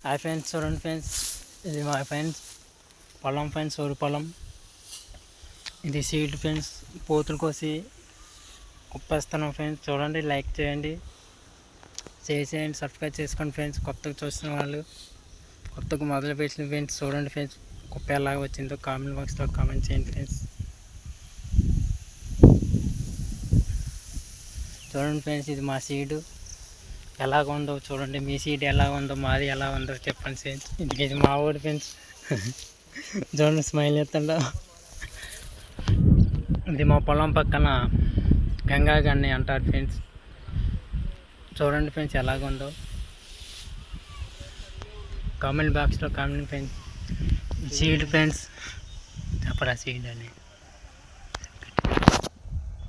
Hi friends, చూడండి friends, ఇది మా ఫ్రెండ్స్ పొలం ఫ్రెండ్స్, వరి పొలం. ఇది సీడ్ ఫ్రెండ్స్, పోతులు కోసి కుప్పేస్తున్నాం ఫ్రెండ్స్. చూడండి, లైక్ చేయండి, షేర్ చేయండి, సబ్స్క్రైబ్ చేసుకోండి ఫ్రెండ్స్. కొత్తగా చూస్తున్న వాళ్ళు, కొత్తగా మొదలు పెట్టిన ఫ్రెండ్స్, చూడండి ఫ్రెండ్స్, కుప్ప ఎలాగ వచ్చిందో కామెంట్ బాక్స్లో కామెంట్ చేయండి ఫ్రెండ్స్. చూడండి ఫ్రెండ్స్, ఇది మా సీడు ఎలాగ ఉందో చూడండి. మీ సీడ్ ఎలా ఉందో, మాది ఎలా ఉందో చెప్పండి ఫ్రెండ్స్. ఇది మా ఊరు ఫ్రెండ్స్. చూడండి, స్మైల్ ఎత్తండి. ఇది మా పొలం పక్కన గంగా గన్ని అంటారు ఫ్రెండ్స్. చూడండి ఫ్రెండ్స్, ఎలాగ ఉందో కామెంట్ బాక్స్లో కామెంట్ ఫ్రెండ్స్. సీడ్ ఫ్రెండ్స్, చెప్పరా సీడ్ అని.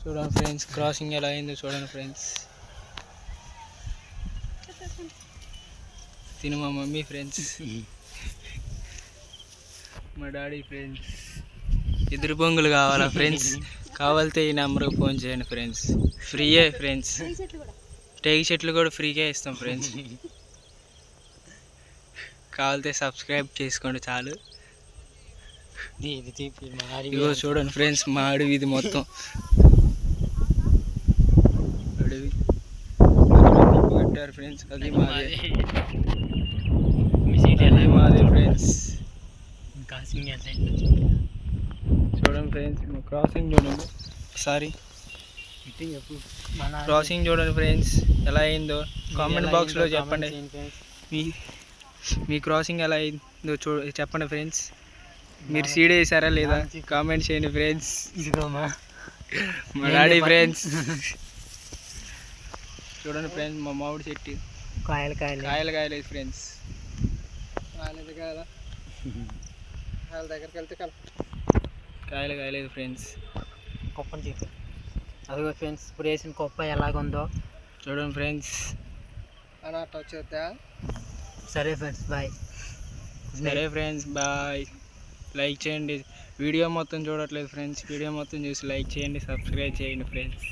చూడండి ఫ్రెండ్స్, క్రాసింగ్ ఎలా అయిందో చూడండి ఫ్రెండ్స్. తిను మా మమ్మీ ఫ్రెండ్స్, మా డాడీ ఫ్రెండ్స్. ఎదురు బొంగులు కావాలా ఫ్రెండ్స్? కావాలితే ఈ నెంబర్కి ఫోన్ చేయండి ఫ్రెండ్స్. ఫ్రీయే ఫ్రెండ్స్, టేకి చెట్లు కూడా ఫ్రీగా ఇస్తాం ఫ్రెండ్స్. కావాలితే సబ్స్క్రైబ్ చేసుకోండి చాలు. ఇగో చూడండి ఫ్రెండ్స్, మా అడవి ఇది మొత్తం అడవి పెట్టారు ఫ్రెండ్స్. అది మాదే ఫ్రెండ్స్. చూడండి ఫ్రెండ్స్, క్రాసింగ్ చూడండి ఒకసారి. క్రాసింగ్ చూడండి ఫ్రెండ్స్, ఎలా అయిందో కామెంట్ బాక్స్లో చెప్పండి. మీ క్రాసింగ్ ఎలా అయిందో చెప్పండి ఫ్రెండ్స్. మీరు సీడ్ వేసారా లేదా కామెంట్ చేయండి ఫ్రెండ్స్. మా డాడీ ఫ్రెండ్స్. చూడండి ఫ్రెండ్స్, మా మామిడి చెట్టు కాయలు ఫ్రెండ్స్. దగ్గరికి వెళ్తే కాయలేదు ఫ్రెండ్స్. కుప్పని చెప్పి అదిగో ఫ్రెండ్స్, ఇప్పుడు వేసిన కుప్ప ఎలాగుందో చూడండి ఫ్రెండ్స్. అలా టచ్ అవుతా. సరే ఫ్రెండ్స్, బాయ్. సరే ఫ్రెండ్స్, బాయ్. లైక్ చేయండి. వీడియో మొత్తం చూడట్లేదు ఫ్రెండ్స్. వీడియో మొత్తం చూసి లైక్ చేయండి, సబ్స్క్రైబ్ చేయండి ఫ్రెండ్స్.